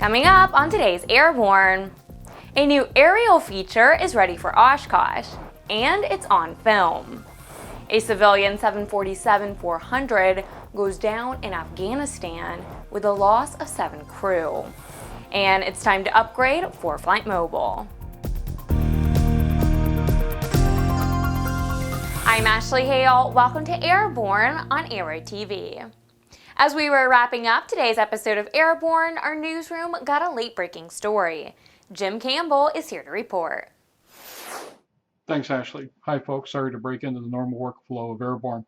Coming up on today's Airborne, a new aerial feature is ready for Oshkosh, and it's on film. A civilian 747-400 goes down in Afghanistan with the loss of 7 crew. And it's time to upgrade Forflight Mobile. I'm Ashley Hale. Welcome to Airborne on Aero-TV. As we were wrapping up today's episode of Airborne, our newsroom got a late-breaking story. Jim Campbell is here to report. Thanks, Ashley. Hi, folks. Sorry to break into the normal workflow of Airborne,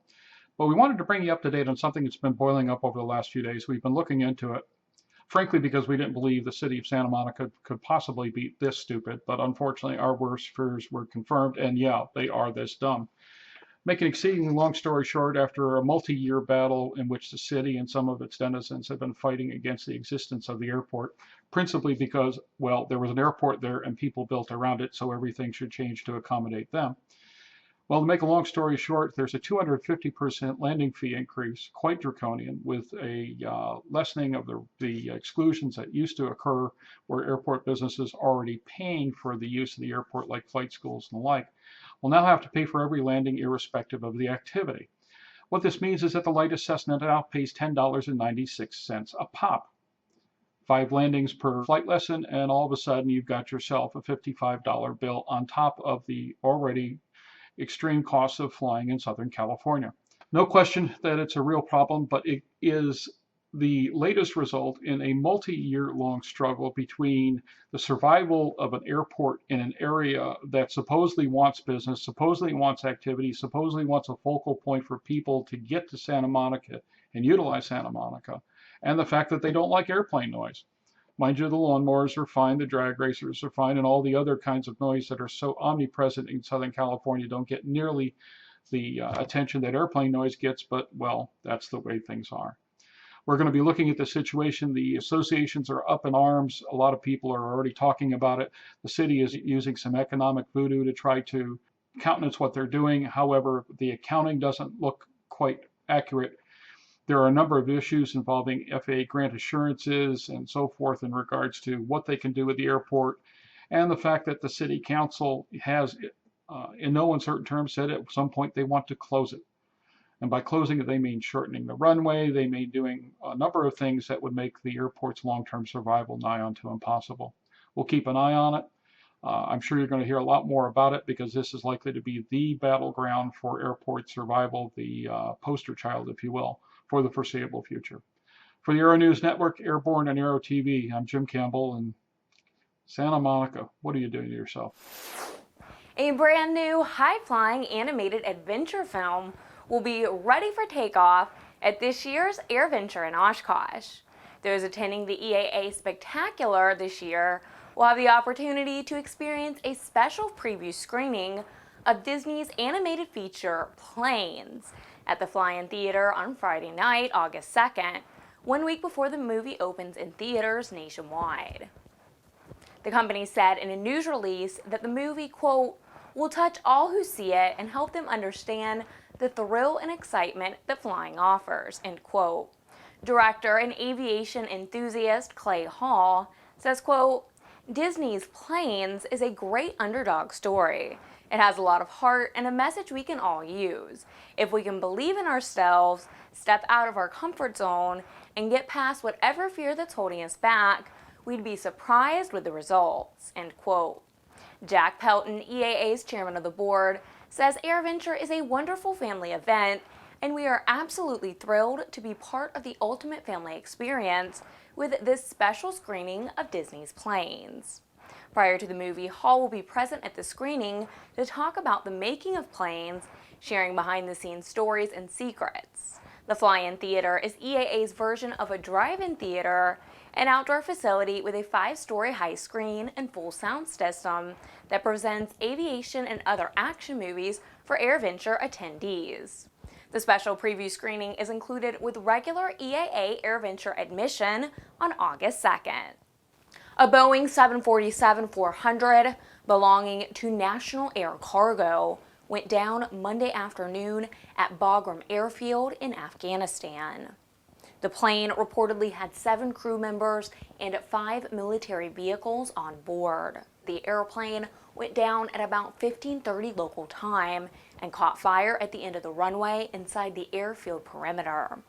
but we wanted to bring you up to date on something that's been boiling up over the last few days. We've been looking into it, frankly, because we didn't believe the city of Santa Monica could possibly be this stupid, but unfortunately, our worst fears were confirmed, and yeah, they are this dumb. Make an exceedingly long story short, after a multi-year battle in which the city and some of its denizens have been fighting against the existence of the airport, principally because, well, there was an airport there and people built around it, so everything should change to accommodate them. Well, to make a long story short, there's a 250% landing fee increase, quite draconian, with a lessening of the exclusions that used to occur where airport businesses already paying for the use of the airport, like flight schools and the like, will now have to pay for every landing irrespective of the activity. What this means is that the lightest Cessna now pays $10.96 a pop. 5 landings per flight lesson, and all of a sudden you've got yourself a $55 bill on top of the already extreme costs of flying in Southern California. No question that it's a real problem, but it is the latest result in a multi-year long struggle between the survival of an airport in an area that supposedly wants business, supposedly wants activity, supposedly wants a focal point for people to get to Santa Monica and utilize Santa Monica, and the fact that they don't like airplane noise. Mind you, the lawnmowers are fine, the drag racers are fine, and all the other kinds of noise that are so omnipresent in Southern California don't get nearly the attention that airplane noise gets, but, well, that's the way things are. We're going to be looking at the situation. The associations are up in arms. A lot of people are already talking about it. The city is using some economic voodoo to try to countenance what they're doing. However, the accounting doesn't look quite accurate. There are a number of issues involving FAA grant assurances and so forth in regards to what they can do with the airport, and the fact that the city council has, in no uncertain terms, said at some point they want to close it. And by closing it, they mean shortening the runway. They mean doing a number of things that would make the airport's long-term survival nigh unto impossible. We'll keep an eye on it. I'm sure you're going to hear a lot more about it because this is likely to be the battleground for airport survival, the poster child, if you will, for the foreseeable future. For the Aero-News Network, Airborne and Aero-TV, I'm Jim Campbell in Santa Monica. What are you doing to yourself? A brand new high-flying animated adventure film will be ready for takeoff at this year's AirVenture in Oshkosh. Those attending the EAA Spectacular this year will have the opportunity to experience a special preview screening of Disney's animated feature Planes at the Fly-In Theater on Friday night, August 2nd, 1 week before the movie opens in theaters nationwide. The company said in a news release that the movie, quote, will touch all who see it and help them understand the thrill and excitement that flying offers, end quote. Director and aviation enthusiast Clay Hall says, quote, Disney's Planes is a great underdog story. It has a lot of heart and a message we can all use. If we can believe in ourselves, step out of our comfort zone, and get past whatever fear that's holding us back, we'd be surprised with the results, end quote. Jack Pelton, EAA's chairman of the board, says AirVenture is a wonderful family event, and we are absolutely thrilled to be part of the ultimate family experience with this special screening of Disney's Planes. Prior to the movie, Hall will be present at the screening to talk about the making of Planes, sharing behind-the-scenes stories and secrets. The Fly-In Theater is EAA's version of a drive-in theater, an outdoor facility with a 5-story high screen and full sound system that presents aviation and other action movies for AirVenture attendees. The special preview screening is included with regular EAA AirVenture admission on August 2nd. A Boeing 747-400 belonging to National Air Cargo went down Monday afternoon at Bagram Air Field in Afghanistan. The plane reportedly had 7 crew members and 5 military vehicles on board. The airplane went down at about 15:30 local time and caught fire at the end of the runway inside the airfield perimeter.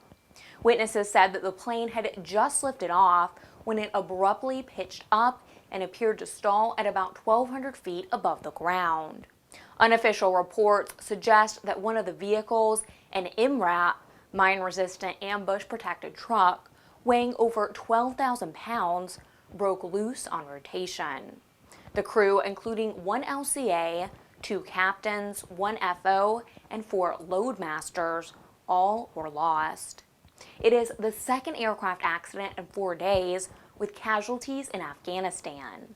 Witnesses said that the plane had just lifted off when it abruptly pitched up and appeared to stall at about 1,200 feet above the ground. Unofficial reports suggest that one of the vehicles, an MRAP, mine-resistant ambush-protected truck, weighing over 12,000 pounds, broke loose on rotation. The crew, including 1 LCA, 2 captains, 1 FO, and 4 loadmasters, all were lost. It is the second aircraft accident in 4 days, with casualties in Afghanistan.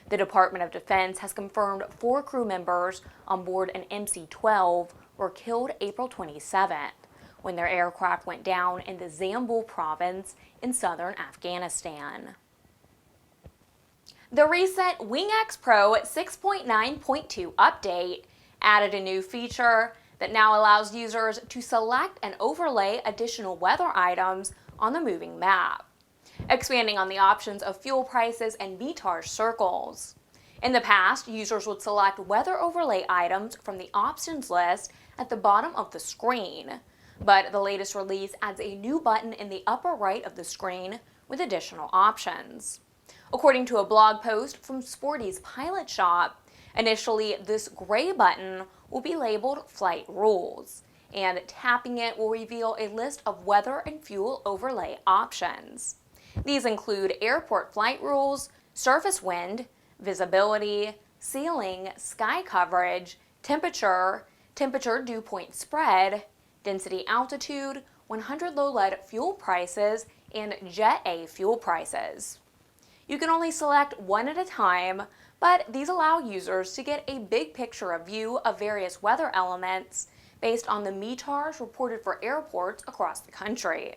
The Department of Defense has confirmed 4 crew members on board an MC-12 were killed April 27th when their aircraft went down in the Zambul province in southern Afghanistan. The recent WingX Pro 6.9.2 update added a new feature that now allows users to select and overlay additional weather items on the moving map, expanding on the options of fuel prices and METAR circles. In the past, users would select weather overlay items from the options list at the bottom of the screen, but the latest release adds a new button in the upper right of the screen with additional options. According to a blog post from Sporty's Pilot Shop, initially this gray button will be labeled Flight Rules, and tapping it will reveal a list of weather and fuel overlay options. These include airport flight rules, surface wind, visibility, ceiling, sky coverage, temperature, temperature dew point spread, density altitude, 100 low lead fuel prices, and Jet A fuel prices. You can only select one at a time, but these allow users to get a big picture of view of various weather elements based on the METARs reported for airports across the country.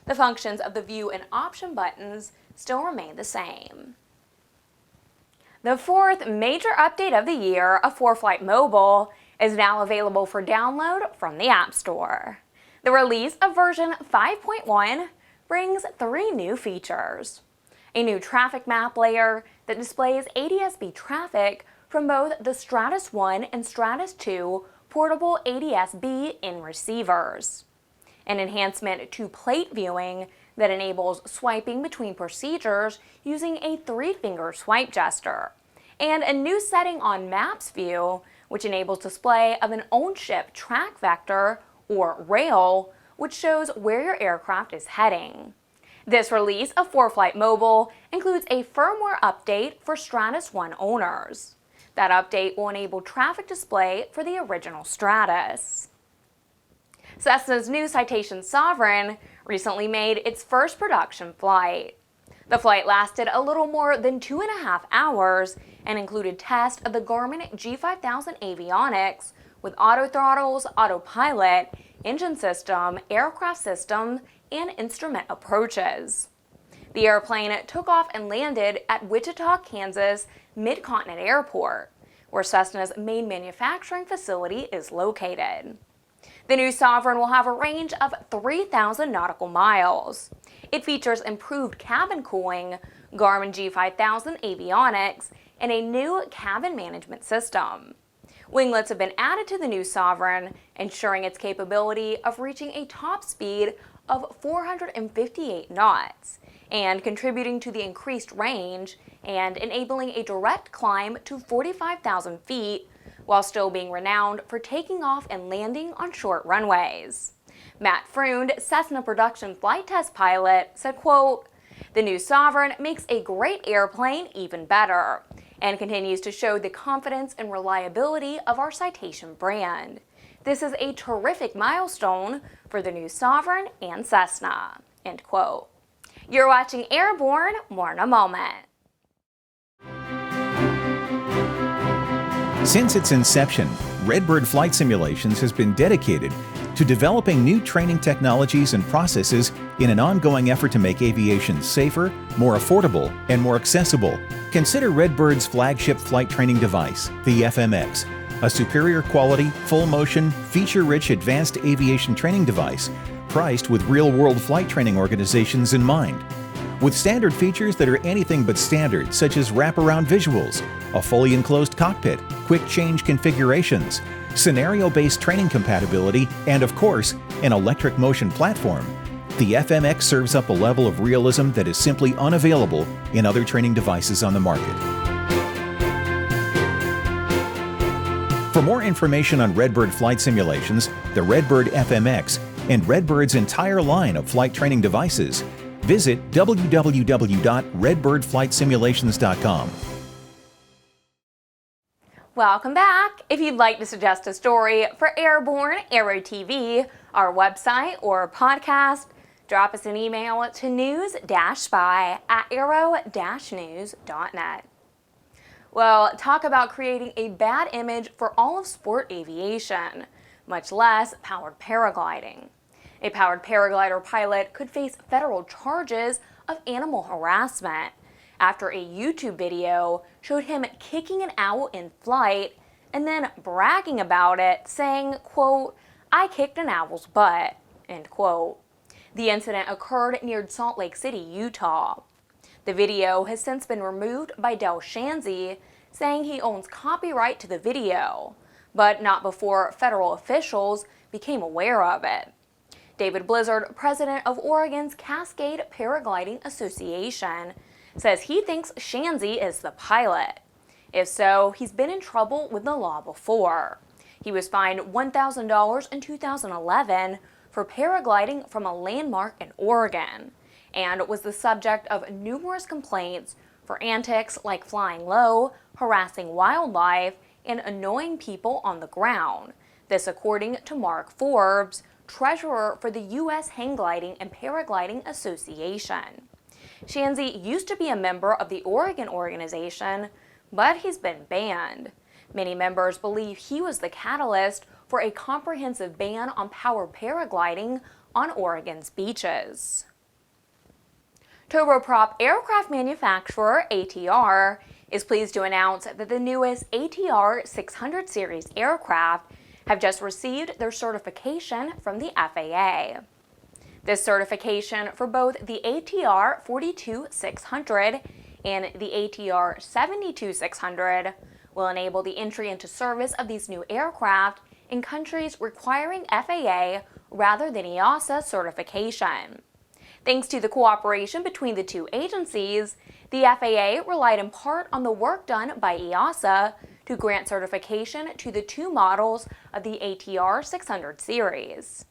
The functions of the view and option buttons still remain the same. The 4th major update of the year, a ForeFlight Mobile, is now available for download from the App Store. The release of version 5.1 brings 3 new features. A new traffic map layer that displays ADS-B traffic from both the Stratus 1 and Stratus 2 portable ADS-B in receivers. An enhancement to plate viewing that enables swiping between procedures using a 3-finger swipe gesture. And a new setting on Maps View, which enables display of an on-ship track vector, or rail, which shows where your aircraft is heading. This release of ForeFlight Mobile includes a firmware update for Stratus 1 owners. That update will enable traffic display for the original Stratus. Cessna's new Citation Sovereign recently made its first production flight. The flight lasted a little more than 2.5 hours and included tests of the Garmin G5000 avionics with auto throttles, autopilot, engine system, aircraft system, and instrument approaches. The airplane took off and landed at Wichita, Kansas Mid-Continent Airport, where Cessna's main manufacturing facility is located. The new Sovereign will have a range of 3,000 nautical miles. It features improved cabin cooling, Garmin G5000 avionics, and a new cabin management system. Winglets have been added to the new Sovereign, ensuring its capability of reaching a top speed of 458 knots, and contributing to the increased range and enabling a direct climb to 45,000 feet, while still being renowned for taking off and landing on short runways. Matt Freund, Cessna production flight test pilot, said, quote, "The new Sovereign makes a great airplane even better and continues to show the confidence and reliability of our Citation brand. This is a terrific milestone for the new Sovereign and Cessna," end quote. You're watching Airborne, more in a moment. Since its inception, Redbird Flight Simulations has been dedicated to developing new training technologies and processes in an ongoing effort to make aviation safer, more affordable, and more accessible. Consider Redbird's flagship flight training device, the FMX, a superior quality, full-motion, feature-rich advanced aviation training device priced with real-world flight training organizations in mind. With standard features that are anything but standard, such as wraparound visuals, a fully enclosed cockpit, quick change configurations, scenario-based training compatibility, and of course, an electric motion platform, the FMX serves up a level of realism that is simply unavailable in other training devices on the market. For more information on Redbird flight simulations, the Redbird FMX, and Redbird's entire line of flight training devices, visit www.redbirdflightsimulations.com. Welcome back. If you'd like to suggest a story for Airborne, Aero-TV, our website, or podcast, drop us an email to news-spy@aero-news.net. Well, talk about creating a bad image for all of sport aviation, much less powered paragliding. A powered paraglider pilot could face federal charges of animal harassment after a YouTube video showed him kicking an owl in flight and then bragging about it, saying, quote, "I kicked an owl's butt," end quote. The incident occurred near Salt Lake City, Utah. The video has since been removed by Del Shanzy, saying he owns copyright to the video, but not before federal officials became aware of it. David Blizzard, president of Oregon's Cascade Paragliding Association, says he thinks Shanzy is the pilot. If so, he's been in trouble with the law before. He was fined $1,000 in 2011 for paragliding from a landmark in Oregon, and was the subject of numerous complaints for antics like flying low, harassing wildlife, and annoying people on the ground. This according to Mark Forbes, treasurer for the U.S. Hang Gliding and Paragliding Association. Shanzy used to be a member of the Oregon organization, but he's been banned. Many members believe he was the catalyst for a comprehensive ban on powered paragliding on Oregon's beaches. Turboprop aircraft manufacturer ATR is pleased to announce that the newest ATR 600 series aircraft have just received their certification from the FAA. This certification for both the ATR 42-600 and the ATR 72-600 will enable the entry into service of these new aircraft in countries requiring FAA rather than EASA certification. Thanks to the cooperation between the two agencies, the FAA relied in part on the work done by EASA to grant certification to the two models of the ATR 600 series.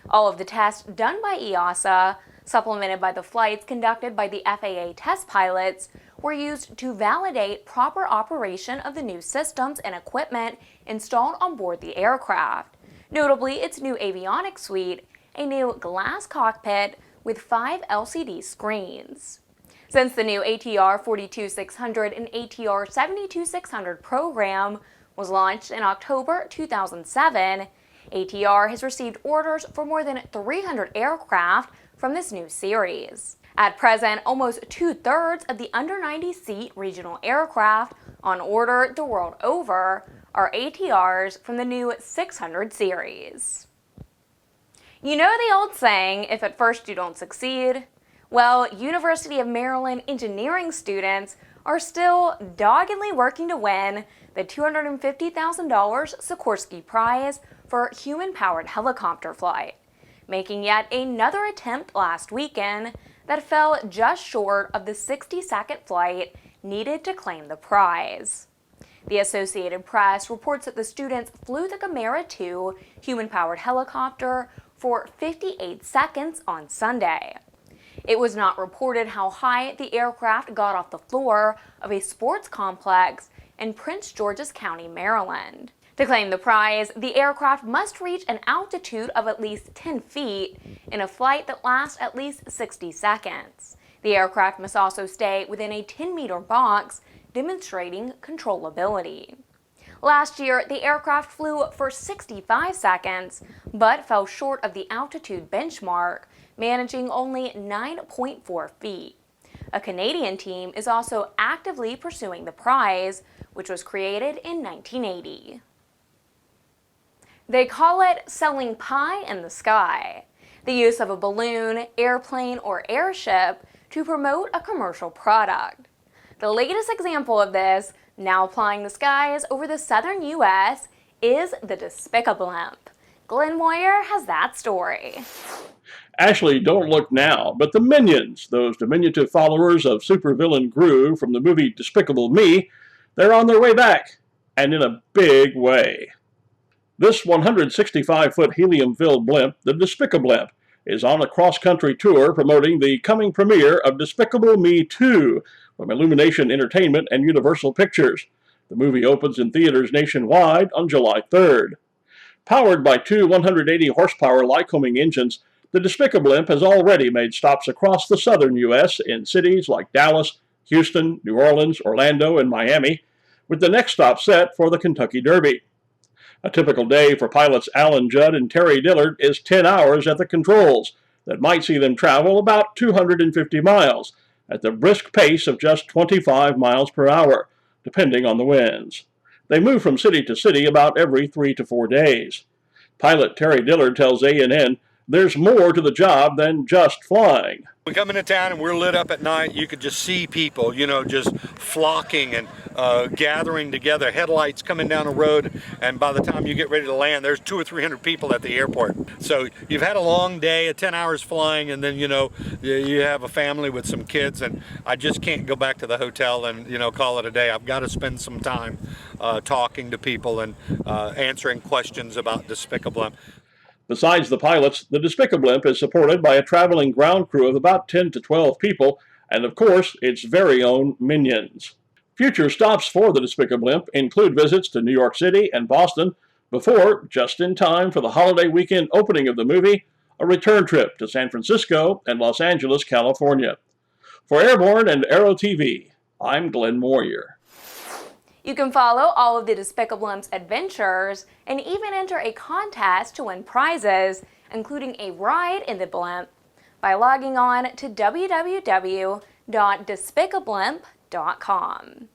All of the tests done by EASA, supplemented by the flights conducted by the FAA test pilots, were used to validate proper operation of the new systems and equipment installed on board the aircraft, notably its new avionics suite, a new glass cockpit with 5 LCD screens. Since the new ATR 42-600 and ATR 72-600 program was launched in October 2007, ATR has received orders for more than 300 aircraft from this new series. At present, almost 2/3 of the under 90-seat regional aircraft on order the world over are ATRs from the new 600 series. You know the old saying, if at first you don't succeed? Well, University of Maryland engineering students are still doggedly working to win the $250,000 Sikorsky Prize for human-powered helicopter flight, making yet another attempt last weekend that fell just short of the 60-second flight needed to claim the prize. The Associated Press reports that the students flew the Gamera 2 human-powered helicopter for 58 seconds on Sunday. It was not reported how high the aircraft got off the floor of a sports complex in Prince George's County, Maryland. To claim the prize, the aircraft must reach an altitude of at least 10 feet in a flight that lasts at least 60 seconds. The aircraft must also stay within a 10-meter box, demonstrating controllability. Last year, the aircraft flew for 65 seconds, but fell short of the altitude benchmark, managing only 9.4 feet. A Canadian team is also actively pursuing the prize, which was created in 1980. They call it selling pie in the sky. the use of a balloon, airplane, or airship to promote a commercial product. The latest example of this, now flying the skies over the southern U.S., is the Despicablimp. Glenn Moyer has that story. Ashley, don't look now, but the Minions, those diminutive followers of supervillain Gru from the movie Despicable Me, they're on their way back, and in a big way. This 165-foot helium-filled blimp, the Despicablimp, is on a cross-country tour promoting the coming premiere of Despicable Me 2 from Illumination Entertainment and Universal Pictures. The movie opens in theaters nationwide on July 3rd. Powered by two 180-horsepower Lycoming engines, the Despicablimp has already made stops across the southern U.S. in cities like Dallas, Houston, New Orleans, Orlando, and Miami, with the next stop set for the Kentucky Derby. A typical day for pilots Alan Judd and Terry Dillard is 10 hours at the controls that might see them travel about 250 miles at the brisk pace of just 25 miles per hour, depending on the winds. They move from city to city about every 3 to 4 days. Pilot Terry Dillard tells ANN there's more to the job than just flying. We come into town and we're lit up at night. You could just see people, just flocking and gathering together, headlights coming down the road, and by the time you get ready to land, there's 200 or 300 people at the airport. So you've had a long day, 10 hours flying, and then you have a family with some kids, and I just can't go back to the hotel and call it a day. I've got to spend some time talking to people and answering questions about Despicablimp. Besides the pilots, the Despicablimp is supported by a traveling ground crew of about 10 to 12 people, and of course, its very own Minions. Future stops for the Despicablimp include visits to New York City and Boston before, just in time for the holiday weekend opening of the movie, a return trip to San Francisco and Los Angeles, California. For Airborne and Aero-TV, I'm Glenn Moyer. You can follow all of the Despicablimp's adventures and even enter a contest to win prizes, including a ride in the blimp, by logging on to www.despicablimp.com.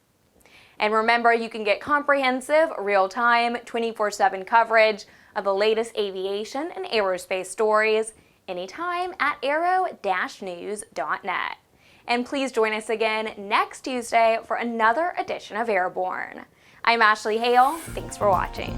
And remember, you can get comprehensive, real-time, 24/7 coverage of the latest aviation and aerospace stories anytime at aero-news.net. And please join us again next Tuesday for another edition of Airborne. I'm Ashley Hale. Thanks for watching.